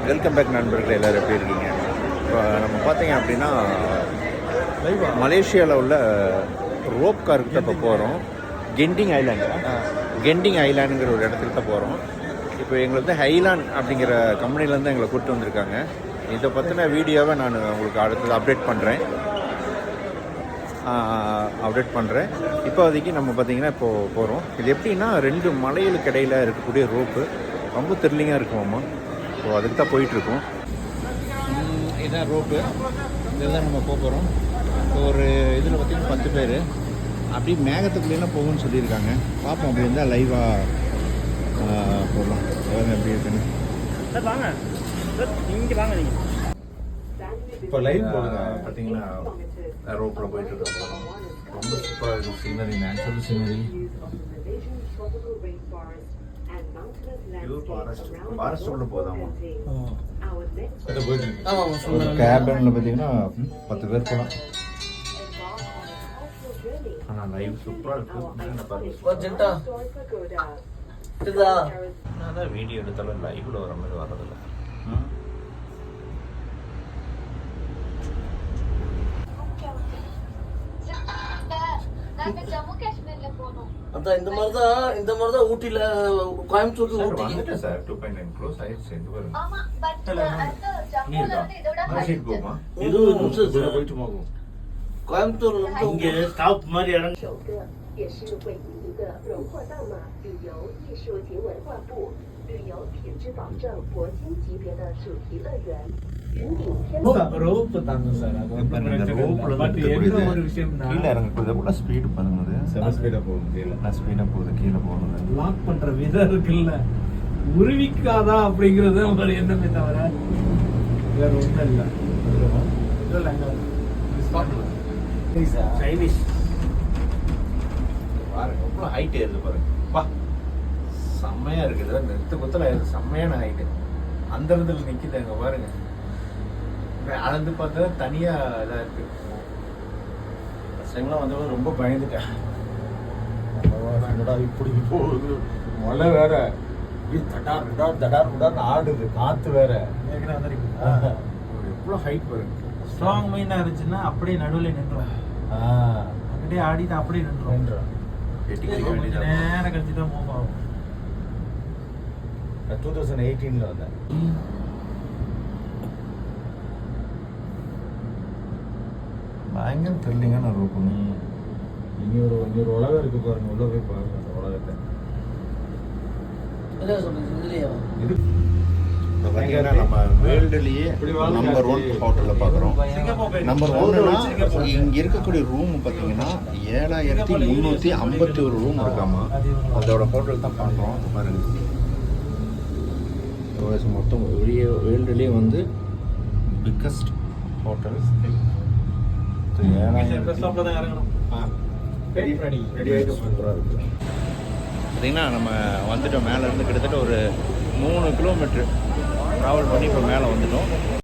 Welcome back நண்பர்கள், எல்லோரும் எப்படி இருக்கீங்க? இப்போ நம்ம பார்த்தீங்க அப்படின்னா மலேசியாவில் உள்ள ரோப் கார்க்கு இப்போ போகிறோம். கெண்டிங் ஐலாண்டுங்கிற ஒரு இடத்துக்கு தான் போகிறோம். இப்போ எங்களுக்கு வந்து ஹைலாண்ட் அப்படிங்கிற கம்பெனிலேருந்து எங்களை கூப்பிட்டு வந்திருக்காங்க. இதை பற்றின வீடியோவை நான் உங்களுக்கு அடுத்தது அப்டேட் பண்ணுறேன். இப்போதைக்கு நம்ம பார்த்திங்கன்னா இப்போது போகிறோம். இது எப்படின்னா 2 மலைகளுக்கு இடையில் இருக்கக்கூடிய ரோப்பு ரொம்ப த்ரில்லிங்காக இருக்குமாம்மா. ஸோ அதுக்கு தான் போயிட்டுருக்கோம். இதுதான் ரோப்பு, இதுதான் நம்ம போகிறோம். இப்போ ஒரு இதில் பார்த்திங்கன்னா 10 பேர் அப்படி மேகத்துக்குள்ளேலாம் போகும்னு சொல்லியிருக்காங்க. பார்ப்போம், அப்படி இருந்தால் லைவாக போகலாம். எப்படி இருக்குன்னு வாங்க, இங்கே வாங்க. நீங்கள் இப்போ லைவ் போடுங்க. பார்த்தீங்கன்னா ரோப்பில் போயிட்டுருக்கோம். ரொம்ப சூப்பராக இருக்கும் சீனரி, நேச்சுரல் சீனரி. ஃபாரஸ்ட் உள்ள போதாமா? ஒரு கேபின்ல பார்த்தீங்கன்னா 10 பேர் போகலாம். ஆனால் லைவ் சூப்பராக இருக்கு. நான் தான் வீடியோ எடுத்தாலும் லைவ்ல வர மாதிரி வர்றதில்ல. அதான் இந்த மாதிரி தான் ஊட்டில கோயம்புத்தூர்ல வந்துட்டேன் சார். 2.9 க்ளோஸ் ஆயிடுச்சு. எங்க பாருங்க. இது நிமிஷம் போயிட்டு போகும். கோயம்புத்தூர்ல இருந்து இங்க ஸ்டாப் மாதிரி இடம். ரோப் தாங்க சார். கீழே இறங்கக்கூடாது. கூட ஸ்பீடு பண்ணுங்க. ஸ்பீடாக போகுது. கீழே போகணும். லாக் பண்ற விதம் இருக்குல்ல, உருவிக்காதா அப்படிங்கிறது ஒரு எண்ணமே தவிர வேற ஒன்றும் இல்லை. சைனீஸ் பாருங்க எவ்வளோ ஹைட் ஏறுது பாருங்க. பா செம்மையா இருக்குது. நெத்து குத்தல செம்மையான ஹைட்டு. அந்த இடத்துல நிற்கிது. அங்கே பாருங்க, அளந்து பார்த்தா தனியா இதாக இருக்கு. பசங்களாம் வந்தவங்க ரொம்ப பயந்துட்டேன். இப்படி போகுது, மழை வேற தடார் ஆடுது, காத்து வேற. எவ்வளோ ஹைட் பாருங்க. ஸ்ட்ராங் மைண்டா இருந்துச்சுன்னா அப்படியே நடுவில் நின்றோம். அப்படியே ஆடிட்டு அப்படியே நின்றோம். நேரம் கழிச்சு தான் மூவ் ஆகும். 2018 வந்தேன். பயங்கர த்ரில்லிங்கான ரோப்பு. இன்னொரு உலகம் இருக்கு பாருங்க. உள்ள போய் பாருங்க அந்த உலகத்தை. இது பார்த்தீங்கன்னா நம்ம வேர்ல்டுலேயே நம்பர் 1 ஹோட்டலில் பார்க்குறோம். நம்பர் 1னா இங்கே இருக்கக்கூடிய ரூம் பார்த்தீங்கன்னா 7351 ரூம் இருக்காமா. அதோட ஹோட்டல் தான் பார்க்குறோம். பாருங்க, மொத்தம் வேர்ல்டுலேயே வந்து பிக்கஸ்ட் ஹோட்டல். பார்த்தீங்கன்னா நம்ம வந்துட்டோம். மேலே இருந்து கிட்டத்தட்ட ஒரு 3 கிலோமீட்டர் ட்ராவல் பண்ணி இப்போ மேலே வந்துட்டோம்.